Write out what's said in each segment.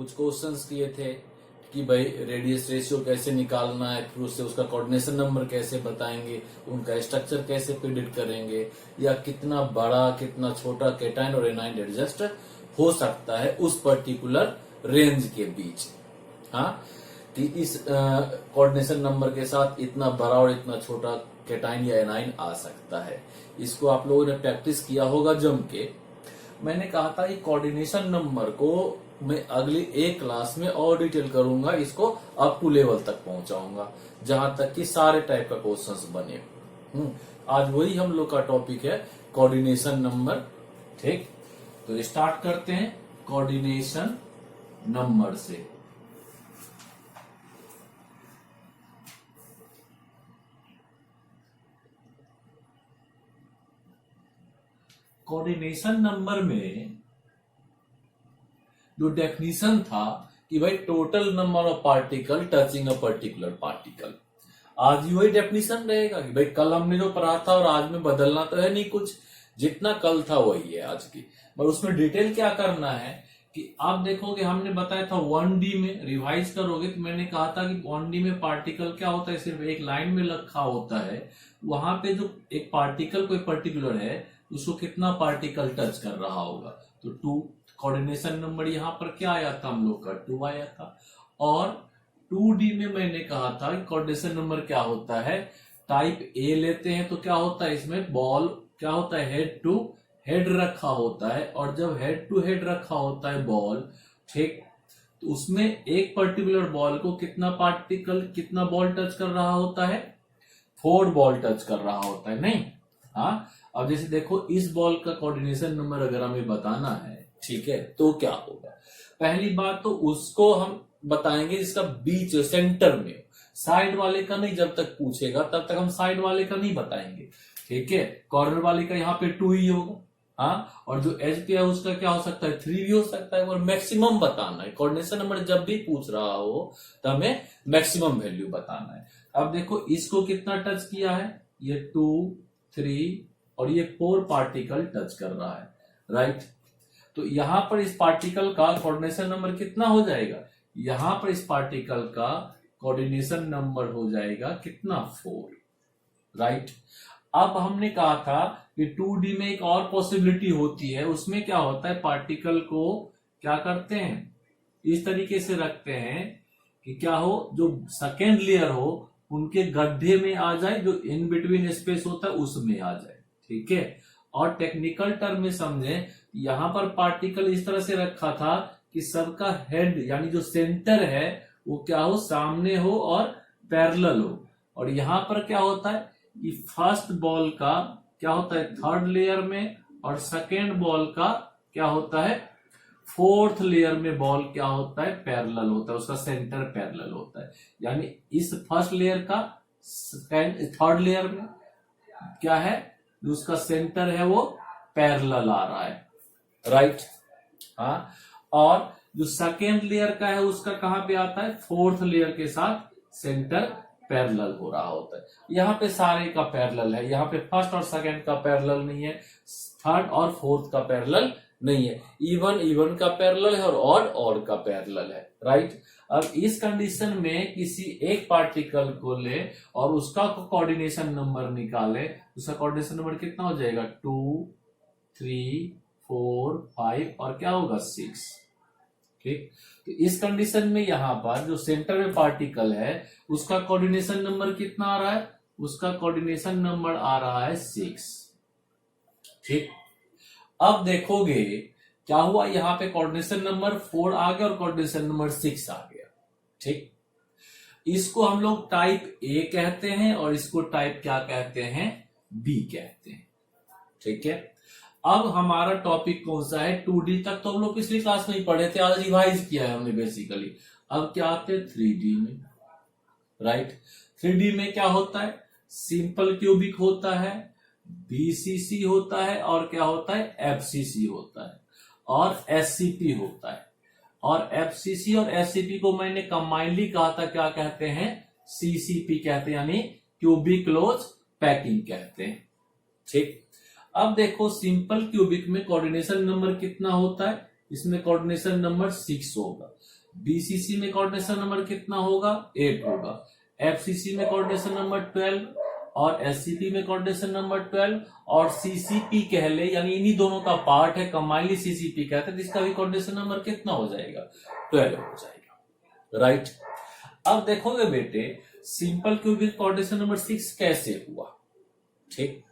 कुछ क्वेश्चंस किए थे कि भाई रेडियस रेशियो कैसे निकालना है, फिर उससे उसका कोऑर्डिनेशन नंबर कैसे बताएंगे, उनका स्ट्रक्चर कैसे प्रिडिक्ट करेंगे, या कितना बड़ा कितना छोटा केटाइन और एनाइन एडजस्ट हो सकता है उस पर्टिकुलर रेंज के बीच। हाँ, कि इस कोऑर्डिनेशन नंबर के साथ इतना बड़ा और इतना छोटा केटाइन या एनाइन आ सकता है। इसको आप लोगों ने प्रैक्टिस किया होगा जम के। मैंने कहा था कि कोऑर्डिनेशन नंबर को मैं अगली एक क्लास में और डिटेल करूंगा, इसको अप टू लेवल तक पहुंचाऊंगा जहां तक कि सारे टाइप का क्वेश्चंस बने। आज वही हम लोग का टॉपिक है, कोऑर्डिनेशन नंबर। ठीक, तो स्टार्ट करते हैं कोऑर्डिनेशन नंबर से। कोऑर्डिनेशन नंबर में जो डेफिनेशन था कि भाई total number of particle touching a particular particle, आज भी वही डेफिनेशन रहेगा कि भाई कल हमने जो पढ़ा था और आज में बदलना तो है नहीं कुछ, जितना कल था वही है आज की। पर उसमें डिटेल क्या करना है कि आप देखोगे, हमने बताया था 1D में रिवाइज करोगे तो मैंने कहा था कि 1D में पार्टिकल क्या होता है, सिर्फ एक लाइन में रखा होता है। वहां पे जो एक पार्टिकल कोई पर्टिकुलर है उसको कितना पार्टिकल टच कर रहा होगा, तो 2 कोऑर्डिनेशन नंबर यहां पर क्या आया था, हम लोग का 2 आया था। और 2D में मैंने कहा था कि कोऑर्डिनेशन नंबर क्या होता है, टाइप ए लेते हैं तो क्या होता है, इसमें बॉल क्या होता है, हेड टू हेड रखा होता है। और जब हेड टू हेड रखा होता है बॉल, ठीक, तो उसमें एक पर्टिकुलर बॉल को कितना पार्टिकल कितना बॉल टच कर रहा होता है, 4 बॉल टच कर रहा होता है, नहीं। हाँ, अब जैसे देखो इस बॉल का कोऑर्डिनेशन नंबर अगर हमें बताना है, ठीक है, तो क्या होगा, पहली बात तो उसको हम बताएंगे जिसका बीच सेंटर में, साइड वाले का नहीं, जब तक पूछेगा तब तक हम साइड वाले का नहीं बताएंगे, ठीक है। कॉर्नर वाले का यहाँ पे 2 ही होगा। हाँ, और जो एज पे है उसका क्या हो सकता है, 3 भी हो सकता है। और मैक्सिमम बताना है, कोऑर्डिनेशन नंबर जब भी पूछ रहा हो तो हमें मैक्सिमम वैल्यू बताना है। अब देखो इसको कितना टच किया है, ये 2 3 और ये 4 पार्टिकल टच कर रहा है, राइट। तो यहां पर इस पार्टिकल का कोऑर्डिनेशन नंबर कितना हो जाएगा, यहां पर इस पार्टिकल का कोऑर्डिनेशन नंबर हो जाएगा कितना, 4, राइट। अब हमने कहा था कि 2D में एक और पॉसिबिलिटी होती है, उसमें क्या होता है, पार्टिकल को क्या करते हैं, इस तरीके से रखते हैं कि क्या हो, जो सेकेंड लेयर हो उनके गड्ढे में आ जाए, जो इन बिटवीन स्पेस होता है उसमें आ जाए, ठीक है। और टेक्निकल टर्म में समझे, यहां पर पार्टिकल इस तरह से रखा था कि सबका हेड यानी जो सेंटर है वो क्या हो, सामने हो और पैरेलल हो। और यहां पर क्या होता है कि फर्स्ट बॉल का क्या होता है, 3rd लेयर में, और सेकेंड बॉल का क्या होता है, 4th लेयर में बॉल क्या होता है, पैरेलल होता है, उसका सेंटर पैरेलल होता है। यानी इस फर्स्ट लेयर का 3rd लेयर में क्या है, उसका सेंटर है वो पैरेलल आ रहा है, राइट। हाँ, और जो सेकेंड लेयर का है उसका कहां पे आता है, 4th लेयर के साथ सेंटर पैरेलल हो रहा होता है। यहाँ पे सारे का पैरेलल है, यहाँ पे फर्स्ट और सेकेंड का पैरेलल नहीं है, 3rd और 4th का पैरेलल नहीं है, इवन का पैरेलल है और ऑड का पैरेलल है, राइट। अब इस कंडीशन में किसी एक पार्टिकल को ले और उसका कोऑर्डिनेशन नंबर निकाले, उसका कोऑर्डिनेशन नंबर कितना हो जाएगा, 2 3 4 5 और क्या होगा, 6, ठीक। तो इस कंडीशन में यहां पर जो सेंटर में पार्टिकल है उसका कोऑर्डिनेशन नंबर कितना आ रहा है, उसका कोऑर्डिनेशन नंबर आ रहा है 6, ठीक। अब देखोगे क्या हुआ, यहां पे कोऑर्डिनेशन नंबर 4 आ गया और कोऑर्डिनेशन नंबर 6 आ गया, ठीक। इसको हम लोग टाइप ए कहते हैं और इसको टाइप क्या कहते हैं, बी कहते हैं, ठीक है। अब हमारा टॉपिक कौन सा है, 2D तक तो हम लोग पिछली क्लास में ही पढ़े थे, आज रिवाइज किया है हमने बेसिकली। अब क्या आते हैं 3D में, राइट। 3D में क्या होता है, सिंपल क्यूबिक होता है, BCC होता है और क्या होता है, FCC होता है और SCP होता है। और FCC और SCP को मैंने कंबाइनली कहा था, क्या कहते हैं, CCP कहते हैं, यानी क्यूबिक क्लोज पैकिंग कहते हैं, ठीक। अब देखो सिंपल क्यूबिक में कोऑर्डिनेशन नंबर कितना होता है, इसमें कोऑर्डिनेशन नंबर 6 होगा। बीसीसी में कोऑर्डिनेशन नंबर कितना होगा? 8 होगा। एफसीसी में कोऑर्डिनेशन नंबर 12 और एससीपी में कोऑर्डिनेशन नंबर 12 और सीसीपी कह ले, यानी इन्हीं दोनों का पार्ट है, कंबाइनली सीसीपी कहते हैं, जिसका भी कोऑर्डिनेशन नंबर कितना हो जाएगा? 12 हो जाएगा। राइट। अब देखोगे बेटे सिंपल क्यूबिक कोऑर्डिनेशन नंबर 6 कैसे हुआ। ठीक,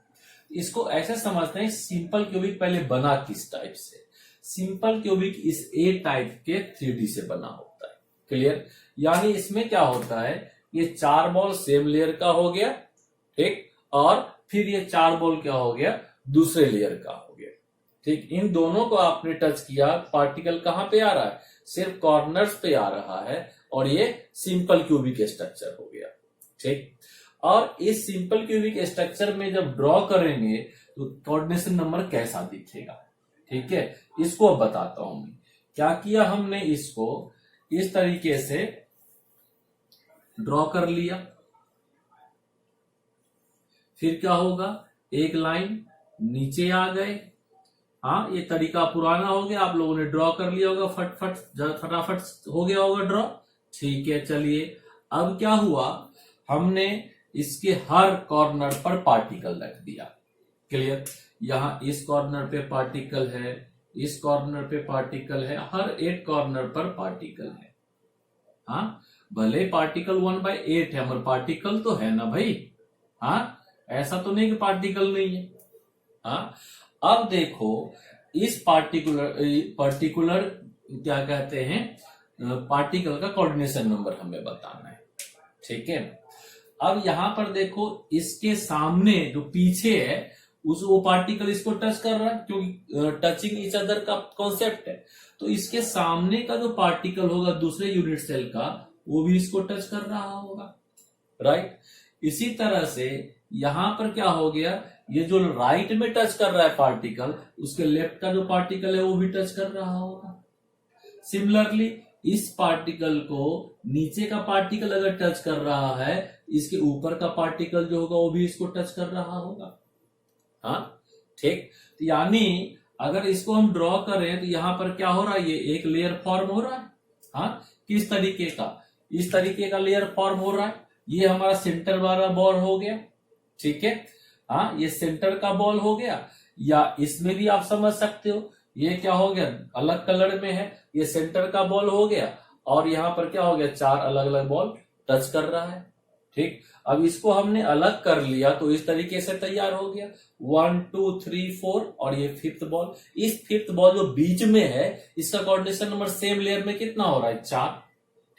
इसको ऐसे समझते हैं, सिंपल क्यूबिक पहले बना किस टाइप से? सिंपल क्यूबिक इस ए टाइप के 3D से बना होता है। क्लियर? यानी इसमें क्या होता है, ये 4 बॉल सेम लेयर का हो गया, ठीक, और फिर ये 4 बॉल क्या हो गया? दूसरे लेयर का हो गया। ठीक, इन दोनों को आपने टच किया, पार्टिकल कहां पे आ रहा है? सिर्फ कॉर्नर्स पे आ रहा है, और ये सिंपल क्यूबिक स्ट्रक्चर हो गया। ठीक, और इस सिंपल क्यूबिक स्ट्रक्चर में जब ड्रॉ करेंगे तो कोऑर्डिनेशन नंबर कैसा दिखेगा? ठीक है, इसको अब बताता हूं मैं। क्या किया हमने, इसको इस तरीके से ड्रॉ कर लिया, फिर क्या होगा, एक लाइन नीचे आ गए। हाँ, ये तरीका पुराना हो गया, आप लोगों ने ड्रॉ कर लिया होगा, फटाफट हो गया होगा ड्रॉ। ठीक है, चलिए अब क्या हुआ, हमने इसके हर कॉर्नर पर पार्टिकल रख दिया। क्लियर? यहां इस कॉर्नर पे पार्टिकल है, इस कॉर्नर पे पार्टिकल है, हर एक कॉर्नर पर पार्टिकल है। हाँ, भले पार्टिकल 1/8 है, मगर पार्टिकल तो है ना भाई। हाँ, ऐसा तो नहीं कि पार्टिकल नहीं है। हाँ, अब देखो इस पर्टिकुलर क्या कहते हैं, पार्टिकल का कोऑर्डिनेशन नंबर हमें बताना है। ठीक है, अब यहां पर देखो इसके सामने जो पीछे है वो पार्टिकल इसको टच कर रहा है, क्योंकि टचिंग ईच अदर का कॉन्सेप्ट है। तो इसके सामने का जो पार्टिकल होगा दूसरे यूनिट सेल का, वो भी इसको टच कर रहा होगा। राइट। इसी तरह से यहां पर क्या हो गया, ये जो राइट में टच कर रहा है पार्टिकल, उसके लेफ्ट का जो पार्टिकल है वो भी टच कर रहा होगा। सिमिलरली इस पार्टिकल को नीचे का पार्टिकल अगर टच कर रहा है, इसके ऊपर का पार्टिकल जो होगा वो भी इसको टच कर रहा होगा। हाँ, ठीक। तो यानी अगर इसको हम ड्रॉ करें तो यहां पर क्या हो रहा है, ये एक लेयर फॉर्म हो रहा है। हाँ, किस तरीके का, इस तरीके का लेयर फॉर्म हो रहा है। ये हमारा सेंटर वाला बॉल हो गया। ठीक है, हाँ, ये सेंटर का बॉल हो गया, या इसमें भी आप समझ सकते हो, ये क्या हो गया, अलग कलर में है, ये सेंटर का बॉल हो गया, और यहां पर क्या हो गया, 4 अलग अलग बॉल टच कर रहा है। ठीक, अब इसको हमने अलग कर लिया तो इस तरीके से तैयार हो गया, 1 2 3 4, और ये 5th बॉल। इस 5th बॉल जो बीच में है, इसका कोऑर्डिनेशन नंबर सेम लेयर में कितना हो रहा है, 4।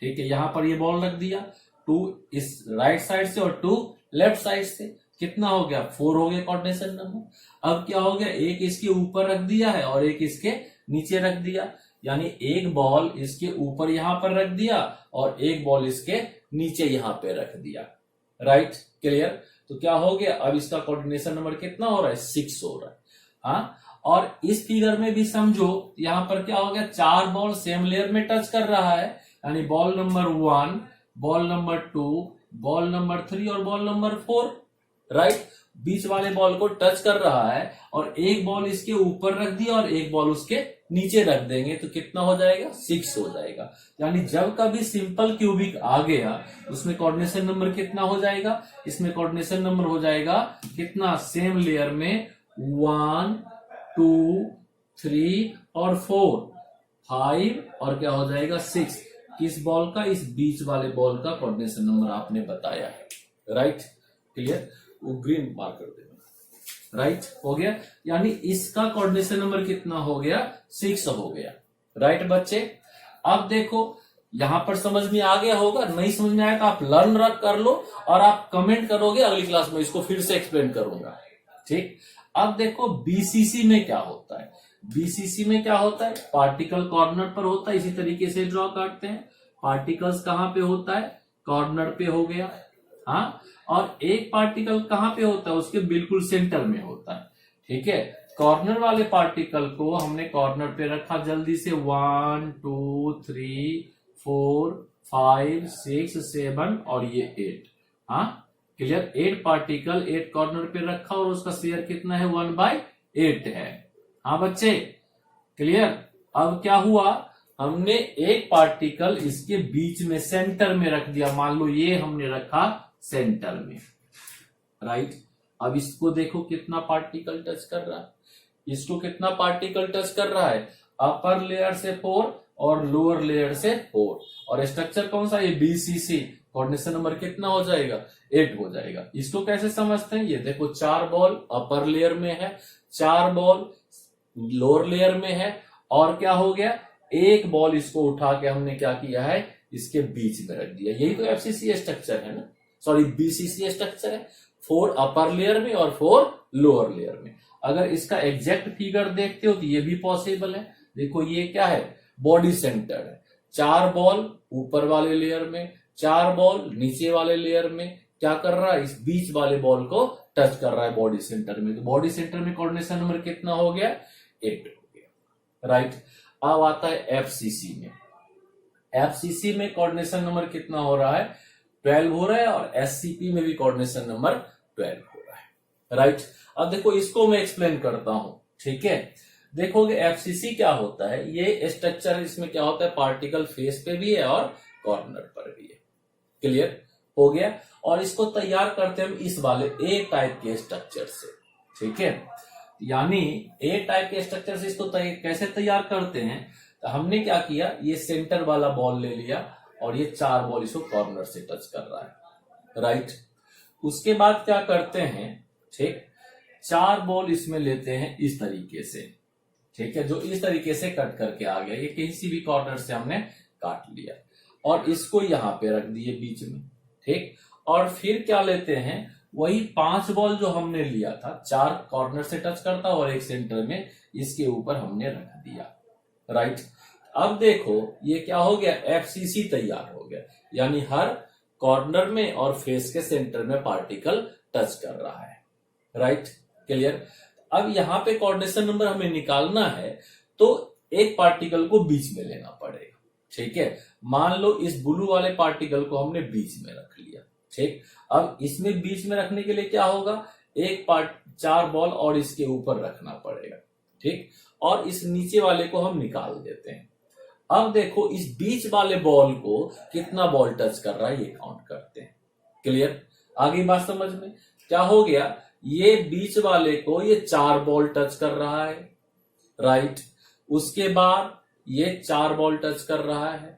ठीक है, यहां पर ये बॉल रख दिया, 2 इस राइट साइड से और 2 लेफ्ट साइड से, कितना हो गया, 4 हो गया कोऑर्डिनेशन नंबर। अब क्या हो गया, एक इसके ऊपर रख दिया है और एक इसके नीचे रख दिया, यानी एक बॉल इसके ऊपर यहां पर रख दिया और एक बॉल इसके नीचे यहां पे रख दिया। Right, clear? तो क्या हो गया, अब इसका कोऑर्डिनेशन नंबर कितना हो रहा है, 6 हो रहा है। हाँ, और इस फिगर में भी समझो, यहां पर क्या हो गया, 4 बॉल सेम लेयर में टच कर रहा है, यानी ball number 1, ball number 2, ball number 3 और बॉल नंबर 4। राइट, बीच वाले बॉल को टच कर रहा है, और एक बॉल इसके ऊपर रख दिया और एक बॉल उसके नीचे रख देंगे तो कितना हो जाएगा, 6 हो जाएगा। यानी जब कभी सिंपल क्यूबिक आ गया, उसमें कोऑर्डिनेशन नंबर कितना हो जाएगा, इसमें कोऑर्डिनेशन नंबर हो जाएगा कितना, सेम लेयर में 1 2 3 और 4, 5 और क्या हो जाएगा, 6। किस बॉल का, इस बीच वाले बॉल का कोऑर्डिनेशन नंबर आपने बताया है। Right, clear? वो ग्रीन मार्क कर देना। राइट, हो गया, यानी इसका कोऑर्डिनेशन नंबर कितना हो गया, 6 हो गया। राइट बच्चे, अब देखो यहां पर समझ में आ गया होगा, नहीं समझ में आया तो आप लर्न रख कर लो और आप कमेंट करोगे, अगली क्लास में इसको फिर से एक्सप्लेन करूंगा। ठीक, अब देखो बीसीसी में क्या होता है। बीसीसी में क्या होता है, पार्टिकल कॉर्नर पर होता है, इसी तरीके से ड्रॉ करते हैं। पार्टिकल्स कहां पे होता है, कॉर्नर पे हो गया। हाँ, और एक पार्टिकल कहां पे होता है, उसके बिल्कुल सेंटर में होता है। ठीक है, कॉर्नर वाले पार्टिकल को हमने कॉर्नर पे रखा, जल्दी से 1 2 3 4 5 6 7 और ये 8। हाँ, क्लियर? 8 पार्टिकल 8 कॉर्नर पे रखा और उसका शेयर कितना है, 1/8 है। हाँ बच्चे, क्लियर? अब क्या हुआ, हमने एक पार्टिकल इसके बीच में सेंटर में रख दिया, मान लो ये हमने रखा सेंटर में, राइट। अब इसको देखो कितना पार्टिकल टच कर रहा है, इसको कितना पार्टिकल टच कर रहा है, अपर लेयर से 4 और लोअर लेयर से 4, और स्ट्रक्चर कौन सा, ये बीसीसी, कोऑर्डिनेशन नंबर कितना हो जाएगा, 8 हो जाएगा। इसको कैसे समझते हैं, ये देखो 4 बॉल अपर लेयर में है, 4 बॉल लोअर लेयर में है, और क्या हो गया, एक बॉल इसको उठा के हमने क्या किया है, इसके बीच में रख दिया। यही तो एफसीसी स्ट्रक्चर है ना, सॉरी बीसीसी स्ट्रक्चर है, 4 अपर लेयर में और 4 लोअर लेयर में। अगर इसका एग्जैक्ट फिगर देखते हो तो ये भी पॉसिबल है। देखो ये क्या है, बॉडी सेंटर है, 4 बॉल ऊपर वाले लेयर में, 4 बॉल नीचे वाले लेयर में, क्या कर रहा है, इस बीच वाले बॉल को टच कर रहा है बॉडी सेंटर में। तो बॉडी सेंटर में कोऑर्डिनेशन नंबर कितना हो गया, 8 हो गया, राइट। अब आता है एफसीसी में, एफसीसी में कोऑर्डिनेशन नंबर कितना हो रहा है, 12 हो रहा है, और एससीपी में भी कोऑर्डिनेशन नंबर 12 हो रहा है, राइट। अब देखो इसको मैं एक्सप्लेन करता हूं, ठीक है। देखोगे एफसीसी क्या होता है, ये स्ट्रक्चर, इसमें क्या होता है, पार्टिकल फेस पे भी है और कॉर्नर पर भी है, क्लियर हो गया। और इसको तैयार करते हैं हम इस वाले ए टाइप के स्ट्रक्चर से, ठीक है। यानी ए टाइप के स्ट्रक्चर से इसको कैसे तैयार करते हैं, तो हमने क्या किया, ये सेंटर वाला बॉल ले लिया और ये 4 बॉल इसको कॉर्नर से टच कर रहा है, राइट। उसके बाद क्या करते हैं, ठीक, 4 बॉल इसमें लेते हैं इस तरीके से, ठीक है, जो इस तरीके से कट करके आ गया, ये किसी भी कॉर्नर से हमने काट लिया और इसको यहां पे रख दिए बीच में, ठीक। और फिर क्या लेते हैं, वही 5 बॉल जो हमने लिया था, 4 कॉर्नर से टच करता और एक सेंटर में, इसके ऊपर हमने रख दिया, राइट। अब देखो ये क्या हो गया, एफसीसी तैयार हो गया, यानी हर कॉर्नर में और फेस के सेंटर में पार्टिकल टच कर रहा है, राइट, क्लियर। अब यहां पे कोऑर्डिनेशन नंबर हमें निकालना है, तो एक पार्टिकल को बीच में लेना पड़ेगा, ठीक है। मान लो इस ब्लू वाले पार्टिकल को हमने बीच में रख लिया, ठीक। अब इसमें बीच में रखने के लिए क्या होगा, एक 4 बॉल और इसके ऊपर रखना पड़ेगा, ठीक, और इस नीचे वाले को हम निकाल देते हैं। अब देखो इस बीच वाले बॉल को कितना बॉल टच कर रहा है, ये काउंट करते हैं, क्लियर। आगे बात समझ में, क्या हो गया, ये बीच वाले को ये 4 बॉल टच कर रहा है, राइट। उसके बाद ये 4 बॉल टच कर रहा है,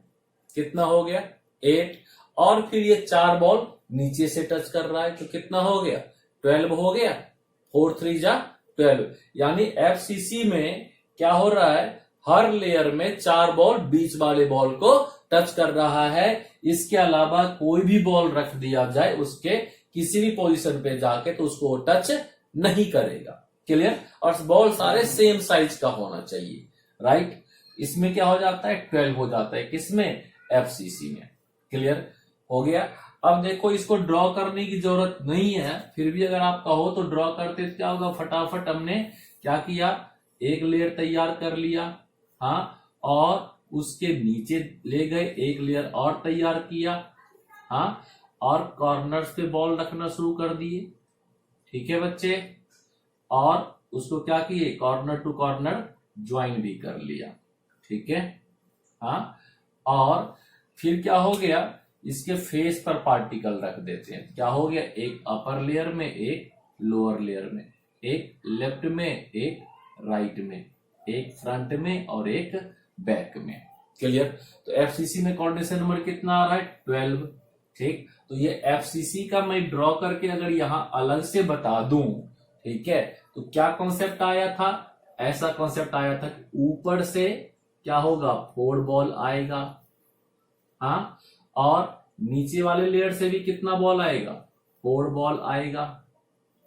कितना हो गया, 8, और फिर ये 4 बॉल नीचे से टच कर रहा है, तो कितना हो गया, 12 हो गया, 4 3 जा 12। यानी एफसीसी में क्या हो रहा है, हर लेयर में 4 बॉल बीच वाले बॉल को टच कर रहा है। इसके अलावा कोई भी बॉल रख दिया जाए उसके किसी भी पोजीशन पे जाके, तो उसको टच नहीं करेगा, क्लियर। और बॉल सारे सेम साइज का होना चाहिए, राइट। इसमें क्या हो जाता है, 12 हो जाता है, किसमें, एफसीसी में, क्लियर हो गया। अब देखो इसको ड्रॉ करने की जरूरत नहीं है, फिर भी अगर आप कहो तो ड्रॉ करते तो क्या होगा, फटाफट हमने क्या किया, एक लेयर तैयार कर लिया, हाँ, और उसके नीचे ले गए, एक लेयर और तैयार किया, हाँ, और कॉर्नर्स पे बॉल रखना शुरू कर दिए, ठीक है बच्चे, और उसको क्या किए, कॉर्नर टू कॉर्नर ज्वाइन भी कर लिया, ठीक है, हाँ। और फिर क्या हो गया, इसके फेस पर पार्टिकल रख देते हैं, क्या हो गया, एक अपर लेयर में, एक लोअर लेयर में, एक लेफ्ट में, एक राइट में, एक फ्रंट में और एक बैक में, क्लियर। तो एफसीसी में कोऑर्डिनेशन नंबर कितना आ रहा है, 12, ठीक। तो ये एफसीसी का मैं ड्रॉ करके अगर यहां अलग से बता दूं, ठीक है, तो क्या कॉन्सेप्ट आया था, ऐसा कॉन्सेप्ट आया था, ऊपर से क्या होगा, 4 बॉल आएगा, हाँ, और नीचे वाले लेयर से भी कितना बॉल आएगा, 4 बॉल आएगा,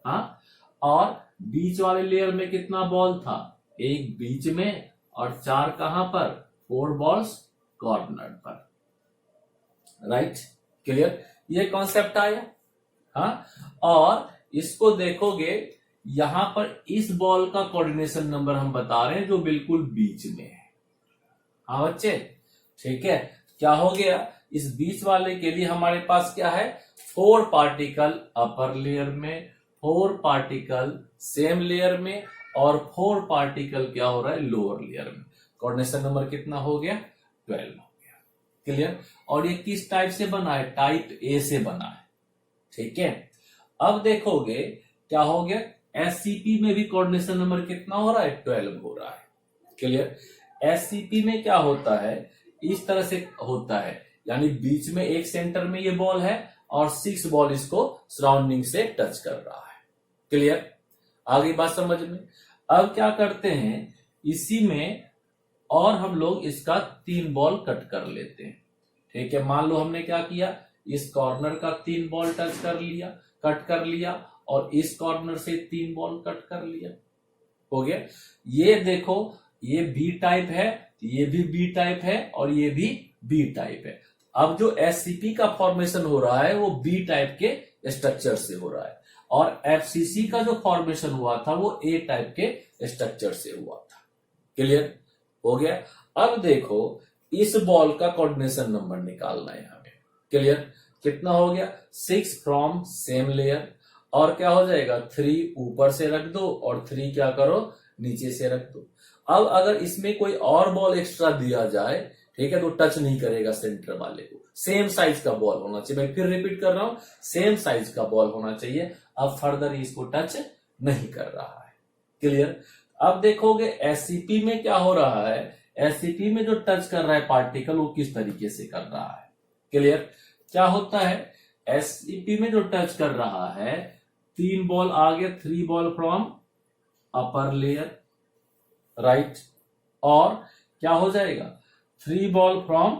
हाँ, और बीच वाले लेयर में कितना बॉल था, एक बीच में और 4 कहां पर, 4 बॉल्स कॉर्नर पर, राइट, क्लियर। ये कॉन्सेप्ट आया, हाँ। और इसको देखोगे यहां पर इस बॉल का कोऑर्डिनेशन नंबर हम बता रहे हैं जो बिल्कुल बीच में है, हाँ बच्चे, ठीक है। क्या हो गया, इस बीच वाले के लिए हमारे पास क्या है, 4 पार्टिकल अपर लेयर में, 4 पार्टिकल सेम लेयर में, और 4 पार्टिकल क्या हो रहा है, लोअर लेयर में। कोऑर्डिनेशन नंबर कितना हो गया? 12 हो गया। क्लियर? और ये किस टाइप से बना है? टाइप ए से बना है। ठीक है, अब देखोगे क्या हो गया, एससीपी में भी कोऑर्डिनेशन नंबर कितना हो रहा है? 12 हो रहा है। क्लियर? एससीपी में क्या होता है, इस तरह से होता है, यानी बीच में एक सेंटर में ये बॉल है और 6 बॉल इसको सराउंडिंग से टच कर रहा है। क्लियर? आगे बात समझ में। अब क्या करते हैं, इसी में और हम लोग इसका 3 बॉल कट कर लेते हैं। ठीक है, मान लो हमने क्या किया, इस कॉर्नर का 3 बॉल टच कर लिया, कट कर लिया, और इस कॉर्नर से 3 बॉल कट कर लिया। हो गया। ये देखो, ये बी टाइप है, ये भी बी टाइप है, और ये भी बी टाइप है। अब जो एससीपी का फॉर्मेशन हो रहा है वो बी टाइप के स्ट्रक्चर से हो रहा है, और एफसीसी का जो फॉर्मेशन हुआ था वो ए टाइप के स्ट्रक्चर से हुआ था। क्लियर? हो गया। अब देखो, इस बॉल का कोऑर्डिनेशन नंबर निकालना है हमें। क्लियर? कितना हो गया? 6 फ्रॉम सेम लेयर, और क्या हो जाएगा, 3 ऊपर से रख दो और 3 क्या करो, नीचे से रख दो। अब अगर इसमें कोई और बॉल एक्स्ट्रा दिया जाए, ठीक है, तो टच नहीं करेगा सेंटर वाले को। सेम साइज का बॉल होना चाहिए, मैं फिर रिपीट कर रहा हूं, सेम साइज का बॉल होना चाहिए। अब फर्दर इसको टच नहीं कर रहा है। क्लियर? अब देखोगे एससीपी में क्या हो रहा है, एससीपी में जो टच कर रहा है पार्टिकल वो किस तरीके से कर रहा है। क्लियर? क्या होता है, एससीपी में जो टच कर रहा है, 3 बॉल आ गया, 3 ball from upper layer, right, और क्या हो जाएगा, 3 बॉल फ्रॉम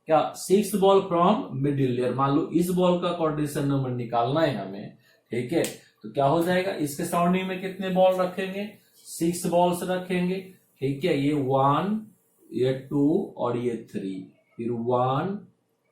क्या, 6 बॉल फ्रॉम मिडिल लेयर। मान लो इस बॉल का कोऑर्डिनेशन नंबर निकालना है हमें, ठीक है, तो क्या हो जाएगा, इसके सराउंडिंग में कितने बॉल रखेंगे, 6 बॉल्स रखेंगे। ठीक है, ये 1, ये 2 और ये 3, फिर 1,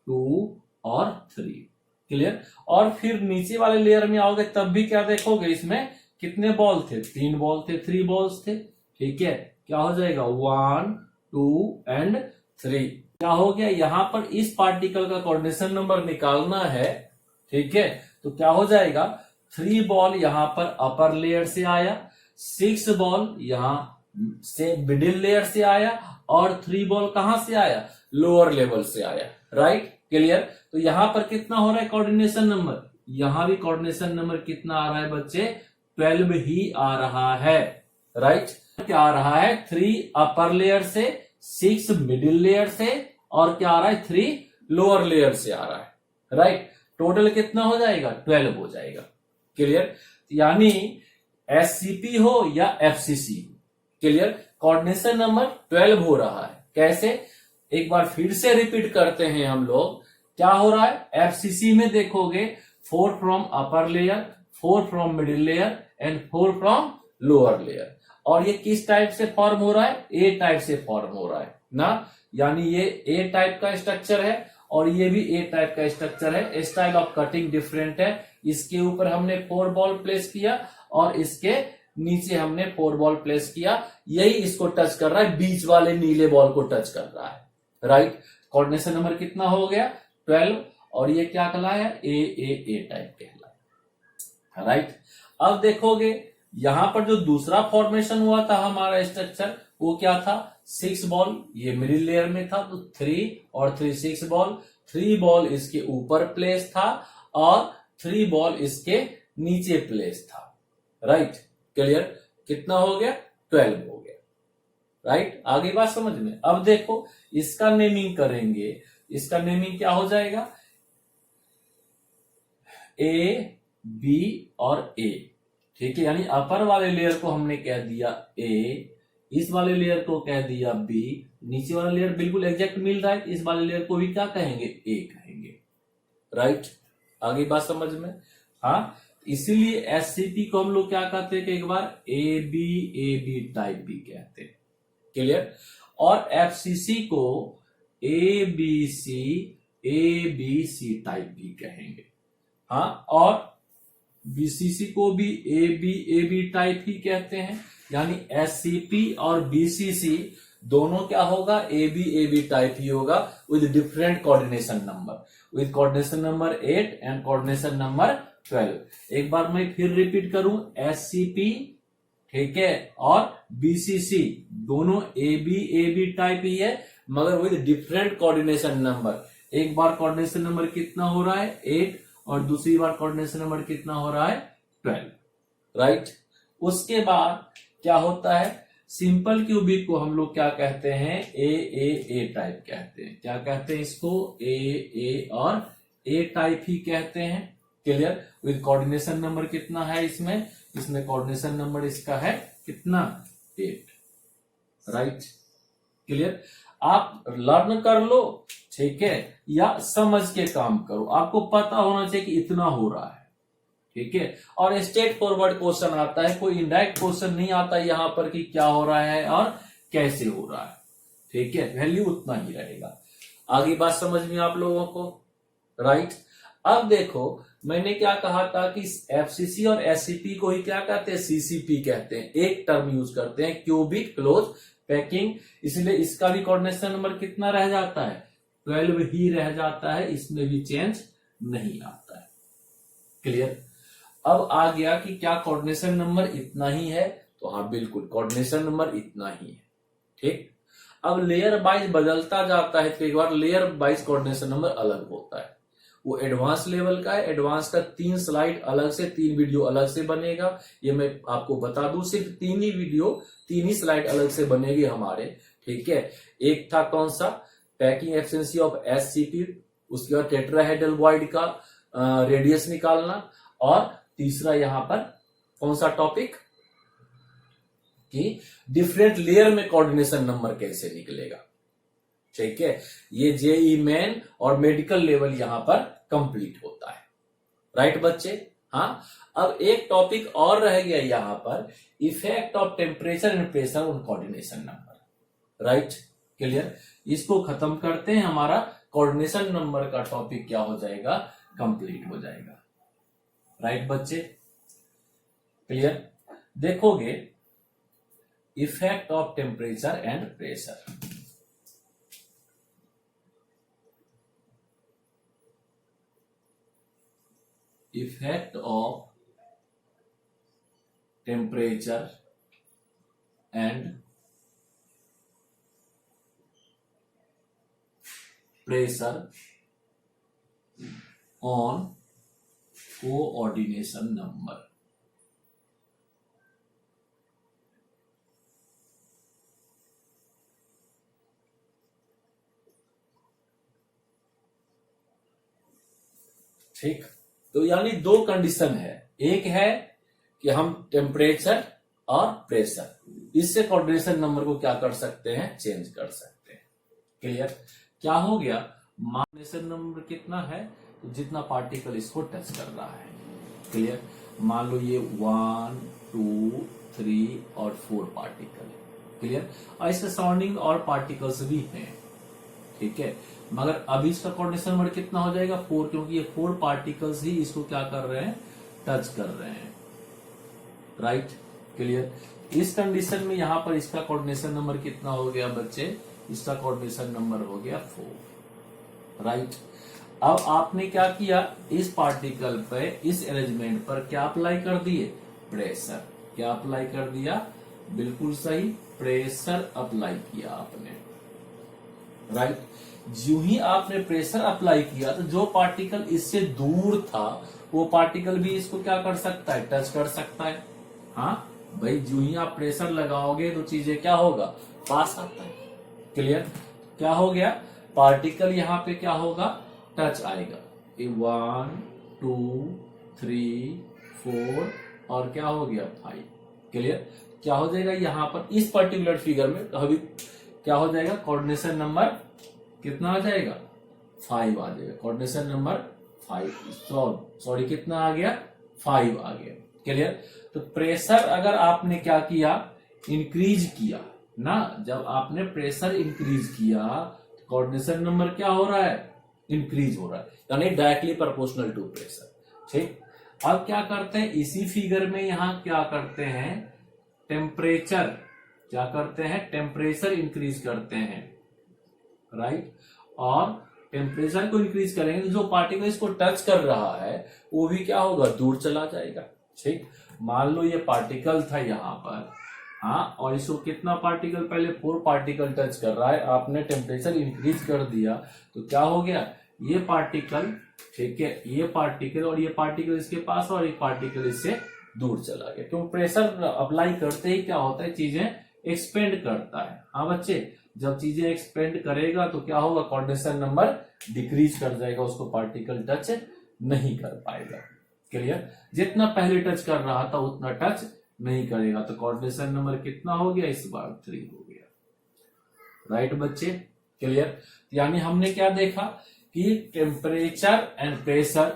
2 और 3। क्लियर? और फिर नीचे वाले लेयर में आओगे तब भी क्या देखोगे, इसमें कितने बॉल थे, 3 बॉल थे, 3 बॉल्स थे। ठीक है, क्या हो जाएगा, 1, 2 एंड 3। क्या हो गया, यहां पर इस पार्टिकल का कोऑर्डिनेशन नंबर निकालना है। ठीक है, तो क्या हो जाएगा, 3 बॉल यहां पर अपर लेयर से आया, 6 बॉल यहां से मिडिल लेयर से आया, और 3 बॉल कहां से आया, लोअर लेवल से आया। राइट? क्लियर? तो यहां पर कितना हो रहा है कोऑर्डिनेशन नंबर, यहां भी कोऑर्डिनेशन नंबर कितना आ रहा है बच्चे, 12 ही आ रहा है। राइट? क्या आ रहा है, 3 अपर लेयर से, 6 मिडिल लेयर से, और क्या आ रहा है, 3 लोअर लेयर से आ रहा है। राइट? टोटल कितना हो जाएगा, 12 हो जाएगा। क्लियर? यानी एससीपी हो या एफसीसी, क्लियर, कोऑर्डिनेशन नंबर 12 हो रहा है। कैसे, एक बार फिर से रिपीट करते हैं हम लोग। क्या हो रहा है, एफसीसी में देखोगे 4 from upper layer, 4 from middle layer and 4 from lower layer. और ये किस टाइप से फॉर्म हो रहा है, ए टाइप से फॉर्म हो रहा है ना, यानी ये ए टाइप का स्ट्रक्चर है और ये भी ए टाइप का स्ट्रक्चर है। स्टाइल ऑफ कटिंग डिफरेंट है। इसके ऊपर हमने 4 बॉल प्लेस किया और इसके नीचे हमने 4 बॉल प्लेस किया, यही इसको टच कर रहा है, बीच वाले नीले बॉल को टच कर रहा है। राइट? कोऑर्डिनेशन नंबर कितना हो गया, 12, और ये क्या कहलाया, ए टाइप कहलाया। राइट? अब देखोगे यहां पर जो दूसरा फॉर्मेशन हुआ था हमारा स्ट्रक्चर, वो क्या था, 6 बॉल, ये मिडिल लेयर में था, तो 3 और 3 6 बॉल, 3 बॉल इसके ऊपर प्लेस था और 3 बॉल इसके नीचे प्लेस था। राइट? क्लियर? कितना हो गया, 12 हो गया। राइट? आगे बात समझ में। अब देखो इसका नेमिंग करेंगे, इसका नेमिंग क्या हो जाएगा, ए, बी और ए। ठीक है, यानी अपर वाले लेयर को हमने कह दिया ए, इस वाले लेयर को कह दिया बी, नीचे वाला लेयर बिल्कुल एग्जैक्ट मिल रहा है, इस वाले लेयर को भी क्या कहेंगे, ए कहेंगे। राइट? आगे बात समझ में। हाँ, इसीलिए एससीपी को हम लोग क्या कहते हैं कि एक बार ए बी टाइप भी कहते हैं। क्लियर? और एफसीसी को ए बी सी टाइप भी कहेंगे। हाँ, और बीसीसी को भी ए बी टाइप ही कहते हैं। यानी एससीपी और बीसीसी दोनों क्या होगा, ए बी टाइप ही होगा, with different coordination number, with coordination number 8 and coordination number 12। एक बार मैं फिर रिपीट करूं, एससीपी, ठीक है, और बीसीसी दोनों ए बी टाइप ही है, मगर विद डिफरेंट कोऑर्डिनेशन नंबर। एक बार कोऑर्डिनेशन नंबर कितना हो रहा है 8 और दूसरी बार कोऑर्डिनेशन नंबर कितना हो रहा है 12, राइट। उसके बाद क्या होता है, सिंपल क्यूबिक को हम लोग क्या कहते हैं, ए टाइप कहते हैं। क्या कहते हैं इसको, ए और ए टाइप ही कहते हैं। क्लियर। विद कोऑर्डिनेशन नंबर कितना है इसमें कोऑर्डिनेशन नंबर इसका है कितना 8, राइट। क्लियर। आप लर्न कर लो, ठीक है, या समझ के काम करो, आपको पता होना चाहिए कि इतना हो रहा है, ठीक है। और स्ट्रेट फॉरवर्ड क्वेश्चन आता है, कोई इनडायरेक्ट क्वेश्चन नहीं आता यहां पर कि क्या हो रहा है और कैसे हो रहा है, ठीक है। वैल्यू उतना ही रहेगा। आगे बात समझ में आप लोगों को, राइट। अब देखो मैंने क्या कहा था कि एफसीसी और एससीपी को ही क्या कहते हैं, सीसीपी कहते हैं। एक टर्म यूज करते हैं, क्यूबिक क्लोज पैकिंग, इसलिए इसका भी कोऑर्डिनेशन नंबर कितना रह जाता है 12 ही रह जाता है, इसमें भी चेंज नहीं आता है। क्लियर। अब आ गया कि क्या कोऑर्डिनेशन नंबर इतना ही है, तो हाँ बिल्कुल कोऑर्डिनेशन नंबर इतना ही है, ठीक। अब लेयर वाइज बदलता जाता है, तो एक बार लेयर वाइज कोऑर्डिनेशन नंबर अलग होता है, वो एडवांस लेवल का है। एडवांस का 3 स्लाइड अलग से, 3 वीडियो अलग से बनेगा, ये मैं आपको बता दूं, सिर्फ 3 ही वीडियो 3 ही स्लाइड अलग से बनेगी हमारे, ठीक है। एक था कौन सा, पैकिंग एफिशिएंसी ऑफ एससीपी, उसके बाद टेट्राहेड्रल वॉइड का रेडियस निकालना, और तीसरा यहां पर कौन सा टॉपिक कि डिफरेंट लेयर में कोऑर्डिनेशन नंबर कैसे निकलेगा, ठीक है। ये जेई मेन और मेडिकल लेवल यहां पर कंप्लीट होता है, राइट बच्चे। हाँ, अब एक टॉपिक और रह गया यहां पर, effect of temperature and pressure on coordination number, right. Clear. इसको खत्म करते हैं, हमारा कोऑर्डिनेशन नंबर का टॉपिक क्या हो जाएगा, कंप्लीट हो जाएगा, राइट बच्चे। क्लियर। देखोगे effect of temperature and pressure, effect of temperature and pressure on coordination number. ठीक, तो यानी 2 कंडीशन है, एक है कि हम टेम्परेचर और प्रेशर, इससे कोऑर्डिनेशन नंबर को क्या कर सकते हैं, चेंज कर सकते हैं। क्लियर। क्या हो गया, कोऑर्डिनेशन नंबर कितना है, तो जितना पार्टिकल इसको टच कर रहा है। क्लियर। मान लो ये 1 2 3 और 4 पार्टिकल, क्लियर। और इसके सराउंडिंग और पार्टिकल्स भी हैं, ठीक है, मगर अभी इसका कोऑर्डिनेशन नंबर कितना हो जाएगा 4, क्योंकि ये 4 पार्टिकल्स ही इसको क्या कर रहे हैं, टच कर रहे हैं, राइट। क्लियर। इस कंडीशन में यहां पर इसका कोऑर्डिनेशन नंबर कितना हो गया बच्चे, इसका कोऑर्डिनेशन नंबर हो गया 4, राइट। अब आपने क्या किया, इस पार्टिकल पे, इस अरेंजमेंट पर क्या अप्लाई कर दिए, प्रेशर। क्या अप्लाई कर दिया, बिल्कुल सही, प्रेशर अप्लाई किया आपने, राइट। जो ही आपने प्रेशर अप्लाई किया, तो जो पार्टिकल इससे दूर था वो पार्टिकल भी इसको क्या कर सकता है, टच कर सकता है। हाँ भाई, जो ही आप प्रेशर लगाओगे तो चीजें क्या होगा, पास आता है। क्लियर। क्या हो गया, पार्टिकल यहां पे क्या होगा, टच आएगा, 1 2 3 4 और क्या हो गया 5। क्लियर। क्या हो जाएगा यहां पर इस पर्टिकुलर फिगर में, तो अभी क्या हो जाएगा, कोऑर्डिनेशन नंबर कितना आ जाएगा, 5 आ जाएगा, कोऑर्डिनेशन नंबर 5, सॉरी कितना आ गया, 5 आ गया। क्लियर। तो प्रेशर अगर आपने क्या किया, इंक्रीज किया ना, जब आपने प्रेशर इंक्रीज किया तो कोऑर्डिनेशन नंबर क्या हो रहा है, इंक्रीज हो रहा है, यानी डायरेक्टली प्रोपोर्शनल टू प्रेशर। ठीक। अब क्या करते हैं, इसी फिगर में यहां क्या करते हैं, टेम्परेचर, क्या करते हैं, टेम्परेचर इंक्रीज करते हैं, राइट। और टेम्परेचर को इंक्रीज करेंगे तो जो पार्टिकल इसको टच कर रहा है वो भी क्या होगा, दूर चला जाएगा। ठीक। मान लो ये पार्टिकल था यहाँ पर, हाँ, और इसको कितना पार्टिकल, पहले 4 पार्टिकल टच कर रहा है, आपने टेम्परेचर इंक्रीज कर दिया तो क्या हो गया, ये पार्टिकल, ठीक है, ये पार्टिकल और ये पार्टिकल इसके पास और एक पार्टिकल इससे दूर चला गया। क्यों, प्रेशर अप्लाई करते ही क्या होता है, चीजें एक्सपेंड करता है। हाँ बच्चे, जब चीजें एक्सपेंड करेगा तो क्या होगा, कोऑर्डिनेशन नंबर डिक्रीज कर जाएगा, उसको पार्टिकल टच नहीं कर पाएगा। क्लियर, जितना पहले टच कर रहा था उतना टच नहीं करेगा, तो कोऑर्डिनेशन नंबर कितना हो गया, इस बार 3 हो गया। राइट बच्चे, क्लियर। यानी हमने क्या देखा कि टेम्परेचर एंड प्रेशर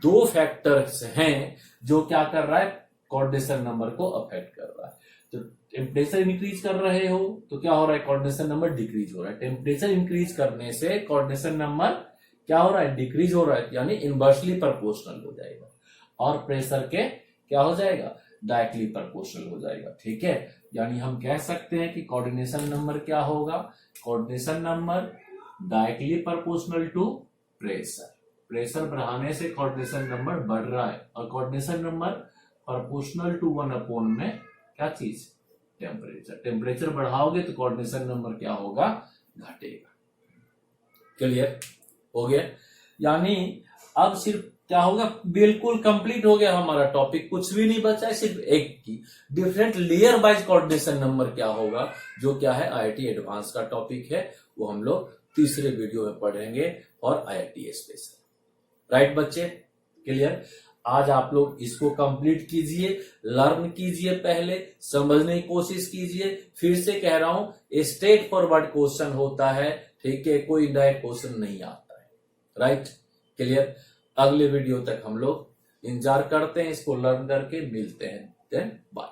2 फैक्टर्स हैं जो क्या कर रहा है, कोऑर्डिनेशन नंबर को अफेक्ट कर रहा है। तो टेम्परेचर इंक्रीज कर रहे हो तो क्या हो रहा है, कोऑर्डिनेशन नंबर डिक्रीज हो रहा है। टेम्परेचर इंक्रीज करने से कोऑर्डिनेशन नंबर क्या हो रहा है, डिक्रीज हो रहा है, यानी इनवर्सली प्रोपोर्शनल हो जाएगा। और प्रेशर के क्या हो जाएगा, डायरेक्टली प्रोपोर्शनल हो जाएगा। ठीक है, यानी हम कह सकते हैं कि कोऑर्डिनेशन नंबर क्या होगा, coordination number directly proportional to pressure. Pressure बढ़ाने से कोऑर्डिनेशन नंबर बढ़ रहा है, और कोऑर्डिनेशन नंबर प्रोपोर्शनल टू 1 में क्या चीज, टेम्परेचर। टेम्परेचर बढ़ाओगे तो कोऑर्डिनेशन नंबर क्या होगा, घटेगा। क्लियर हो गया। यानी अब सिर्फ क्या होगा, बिल्कुल कंप्लीट हो गया हमारा टॉपिक, कुछ भी नहीं बचा है, सिर्फ एक की different layer wise coordination number क्या होगा, जो क्या है आईआईटी एडवांस का टॉपिक है, वो हम लोग तीसरे वीडियो में पढ़ेंगे, और आईआईटी स्पेशल। राइट बच्चे, क्लियर। आज आप लोग इसको कंप्लीट कीजिए, लर्न कीजिए, पहले समझने की कोशिश कीजिए। फिर से कह रहा हूं, स्ट्रेट फॉरवर्ड क्वेश्चन होता है, ठीक है, कोई डायरेक्ट क्वेश्चन नहीं आता है। Right, clear. अगले वीडियो तक हम लोग इंतजार करते हैं, इसको लर्न करके मिलते हैं। Then bye.